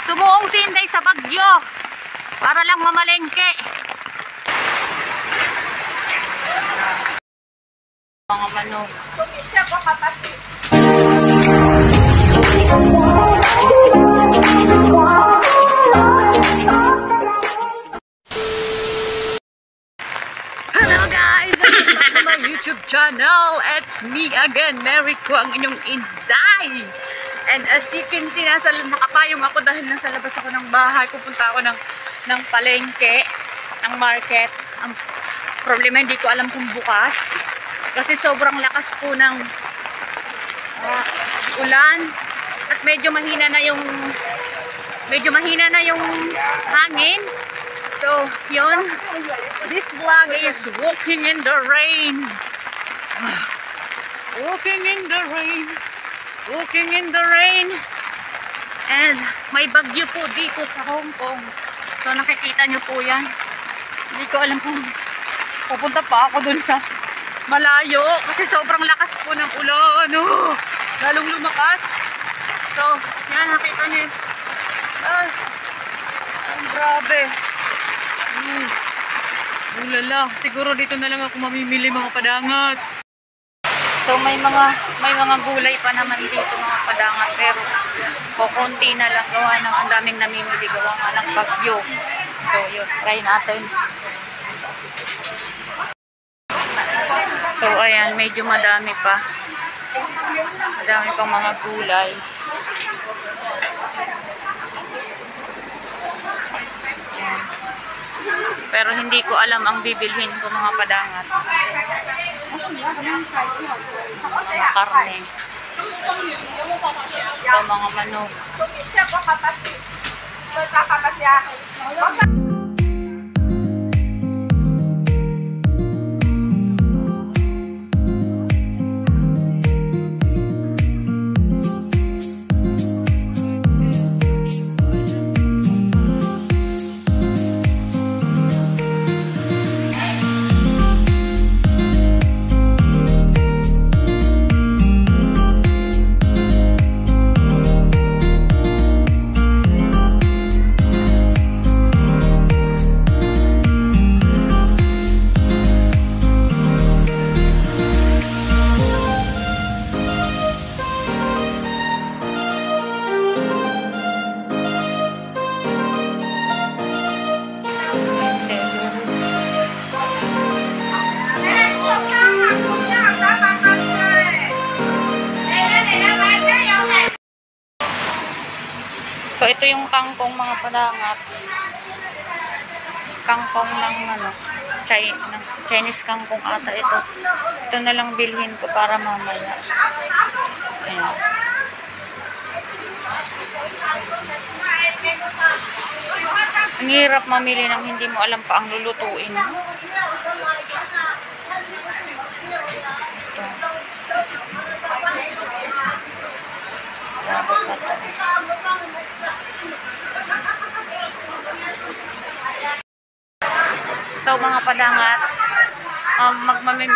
Sumuong si Inday sa Bagyo para lang mamalengke. Mga manok. Hello guys! Welcome to my YouTube channel. It's me again, Mary ko, ang inyong Inday. And as you can see, nakapayong ako dahil nasa labas ako ng bahay. Pupunta ako ng palengke, ng market. Ang problema, hindi ko alam kung bukas. Kasi sobrang lakas po ng ulan. At medyo mahina na yung hangin. So, yun. This vlog is walking in the rain. Walking in the rain. Walking in the rain. And may bagyo po dito sa Hong Kong. So nakikita nyo po yan. Hindi ko alam kung pupunta pa ako dun sa malayo. Kasi sobrang lakas po ng ulan. Lalong lumakas. So yan, nakita nyo. Grabe. Ulala. Siguro dito na lang ako mamimili mga padangat. So may mga gulay pa naman dito mga padangat, pero konti na lang, gawa ng ang daming namimili gawa nga ng bagyo. So yun, try natin. So ayan, medyo madami pa. Madami pang mga gulay. Ayan. Pero hindi ko alam ang bibilhin ko mga padangat. Mga karne. O mga manok. So ito yung kangkong mga padangat. Kangkong ng Chinese kangkong ata ito. Ito na lang bilhin ko para mamaya. Ayan. Ang hirap mamili ng hindi mo alam pa ang lulutuin. So mga padangat,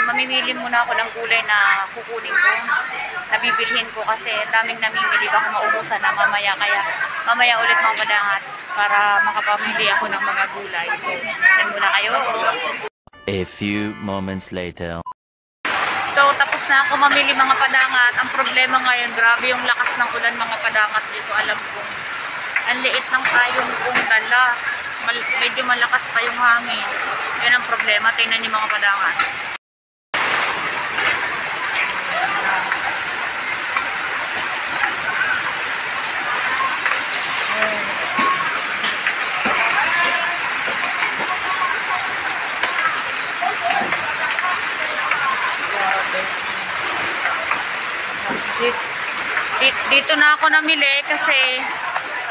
mamimili muna ako ng gulay na kukunin ko, nabibilhin ko kasi daming namimili, baka maubusan na mamaya, kaya mamaya ulit mga padangat para makapamili ako ng mga gulay. So, yan muna kayo. A few moments later. So tapos na ako mamili mga padangat. Ang problema ngayon, grabe yung lakas ng ulan mga padangat dito. Alam ko, ang liit ng payong kong dala. Medyo malakas pa yung hangin. Yan ang problema. Tingnan niyo mga padangat. Dito na ako namili kasi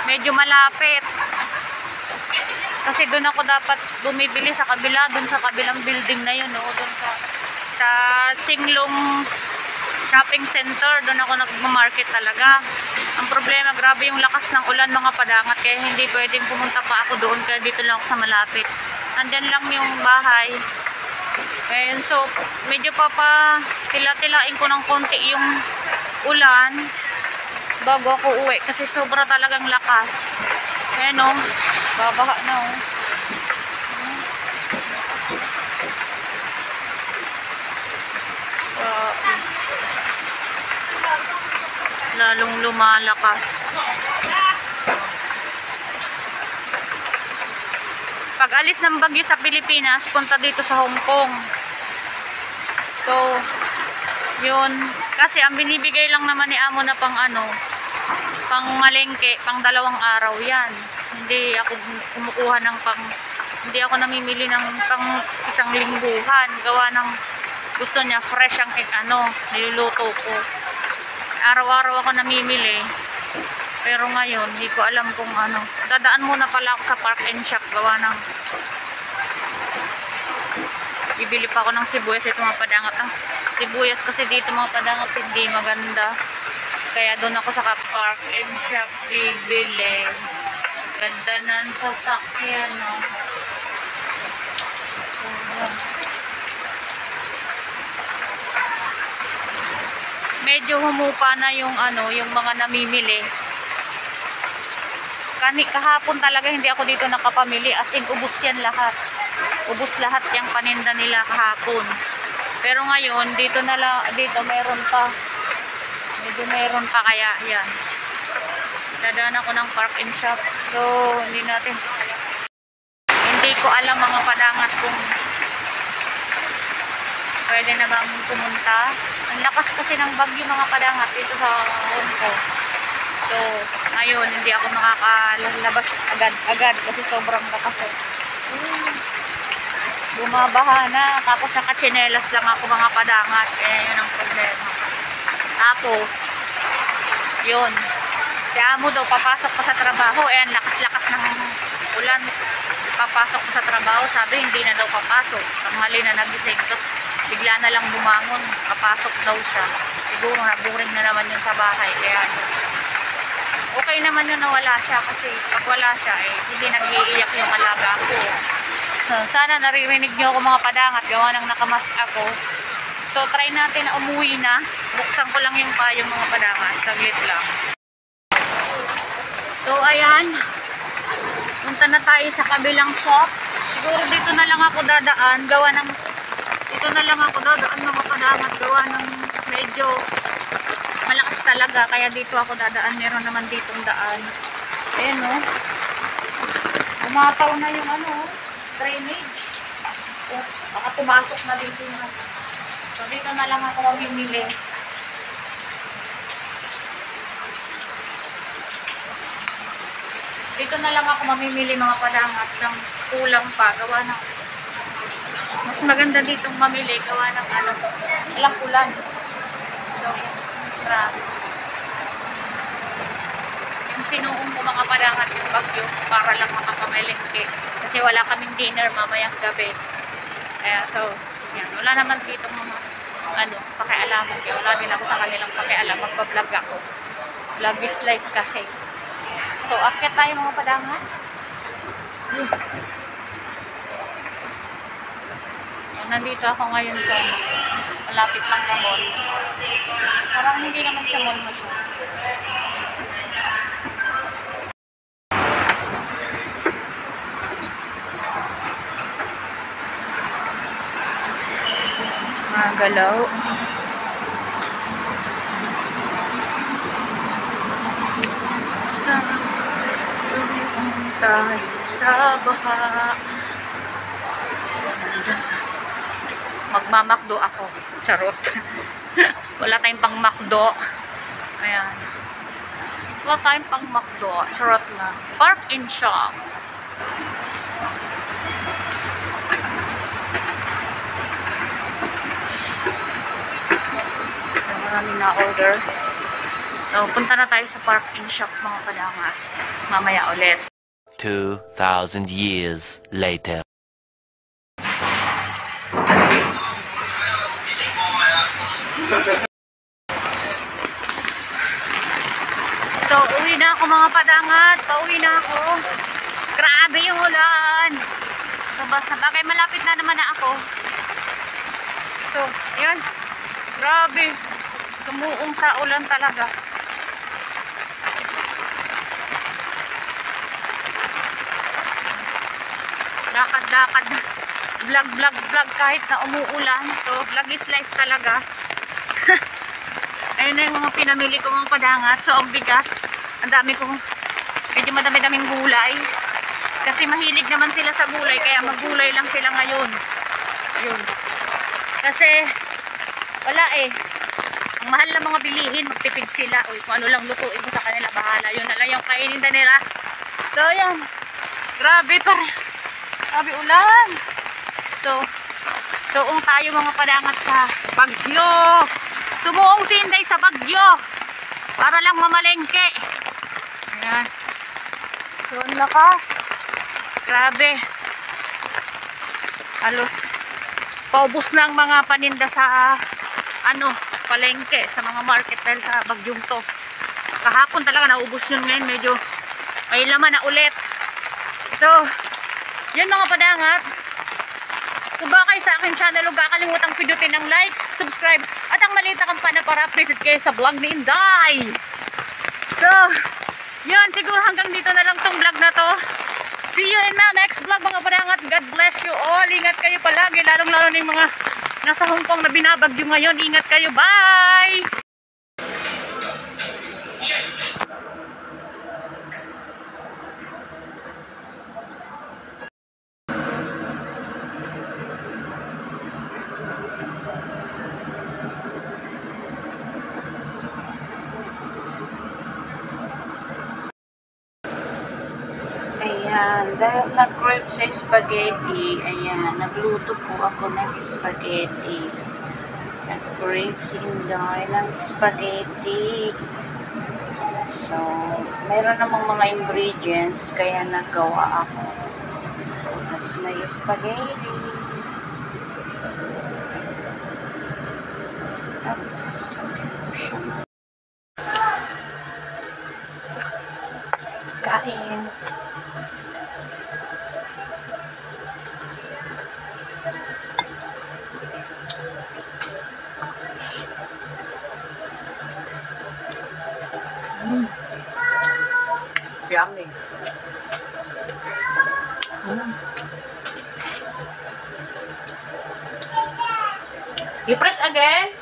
medyo malapit. Kasi doon ako dapat bumibili sa kabila, doon sa kabilang building na yun, doon sa Qinglong Shopping Center, doon ako nagma-market talaga. Ang problema, grabe yung lakas ng ulan mga padangat, kaya hindi pwedeng pumunta pa ako doon, kaya dito lang ako sa malapit. Andyan lang yung bahay. And so, medyo tila-tilain ko ng konti yung ulan. bago ako uwi kasi sobra talagang lakas. Ayan o, babaha na o. Lalong lumalakas. Pag alis ng bagyo sa Pilipinas, punta dito sa Hong Kong. So, yun. Kasi ang binibigay lang naman ni amo na pang ano, pang malengke, pang 2 araw yan. Hindi ako kumukuha ng hindi ako namimili ng pang 1 lingguhan. Gawa ng gusto niya fresh ang niluluto ko. Araw-araw ako namimili. Pero ngayon, hindi ko alam kung ano. Dadaan muna pala ako sa Park and Shop. Gawa ng bibili pa ako ng sibuyas. Ito mga padangat. Ang sibuyas kasi dito mga padangat hindi maganda. Kaya doon ako sa Park and Shop bibili. Ganda ng sasakyan, no? Medyo humupa na yung yung mga namimili. Kahapon talaga hindi ako dito nakapamili, as in ubos yan lahat. Ubos lahat yung paninda nila kahapon. Pero ngayon dito meron pa. Medyo meron pa kaya yan. Dadaan ako ng Park and Shop. So hindi ko alam mga padangat kung pwede na bang pumunta. Ang lakas kasi ng bagyo mga padangat dito sa Hong Kong. So, ngayon hindi ako makakalabas agad kasi sobrang lakas. Bumabaha na. Tapos nakatsinelas lang ako mga padangat. Yun ang problema. Tapos, yun. Si amo daw papasok pa sa trabaho. Ang lakas-lakas ng ulan. Papasok pa sa trabaho. Sabi hindi na daw papasok. Tanghali na nagising. Tapos bigla na lang bumangon. Papasok daw siya. Siguro naburing na naman yun sa bahay. Kaya okay naman yun na wala siya. Kasi pag wala siya, hindi nag-iiyak yung alaga ko. Sana naririnig nyo ako mga padangat. Gawa nang nakamask ako. So try natin na umuwi na. Buksan ko lang yung payong mga padangat. Saglit lang. So ayan. Punta na tayo sa kabilang shop. Siguro dito na lang ako dadaan. Dito na lang ako dadaan mga padangat. Gawa ng medyo malakas talaga. Kaya dito ako dadaan. Meron naman ditong daan. Ayan o. Umataw na yung drainage. Baka pumasok na dito yung So dito na lang ako mamimili. Dito na lang ako mamimili mga padangat ng kulang pa. Gawa ng mas maganda ditong mamili. Gawa ng walang ulan. So yung sinuong ko mga padangat yung bagyo para lang makapamelengke. Kasi wala kaming dinner mamayang gabi. Kaya so, yan. Wala naman dito mga pakialaman. Kaya wala din ako sa kanilang pakialam. Magpa-vlog ako. Vlog is life kasi. So, akyat tayo mga padangat. So, nandito ako ngayon sa malapit lang na mall. Parang hindi naman siya mall masyado. Mga galaw. Tayo sa baha. Magmamakdo ako. Charot. Wala tayong pang makdo. Ayan. Wala tayong pang makdo. Charot lang. Park and Shop. So, marami na order. So, punta na tayo sa Park and Shop mga padangat. Mamaya ulit. 2,000 years later. So, uwi na ako mga padangat. Pauwi na ako. Grabe yung ulan. So, basta bagay malapit na naman na ako. So, yun. Grabe. Tumuong sa ulan talaga. lakad-lakad, vlog kahit na umuulan. So, vlog is life talaga. Ayun na yung mga pinamili ko mga padangat. So, ang bigat. Ang dami kong, medyo madami-daming gulay. Kasi mahilig naman sila sa gulay, kaya maggulay lang sila ngayon. Ayun. Kasi, wala eh. Ang mahal na mga bilihin, magtipid sila. Uy, kung ano lang lutuin ko sa kanila, bahala. Yun na lang yung kainin na nila. So, ayan. Grabe pa rin. Grabe ulan. So, tayo mga padangat sa Bagyo. Sumuong sinday sa Bagyo. Para lang mamalengke. Ayan. So, ang lakas. Grabe. Halos paubos na ang mga paninda sa palengke, sa mga market dahil sa bagyong to. Kahapon talaga naubos yun, ngayon medyo may laman na ulit. So, yun mga padangat. Kung ba kayo sa akin channel, huwag kakalimutang pindutin ng like, subscribe, at ang maliit na kampana para updated kayo sa vlog ni Inday. So, yun, siguro hanggang dito na lang tong vlog na to. See you in the next vlog mga padangat. God bless you all. Ingat kayo palagi, lalong-lalo na yung mga nasa Hong Kong na binabagyo ngayon. Ingat kayo. Bye! Ayan, dahil nag-crave sa spaghetti, ayan, nagluto po ako ng spaghetti. Nag-crave si Inday ng spaghetti. So, meron namang mga ingredients, kaya nagawa ako. So, that's my spaghetti. Kain. Yummy. You press again.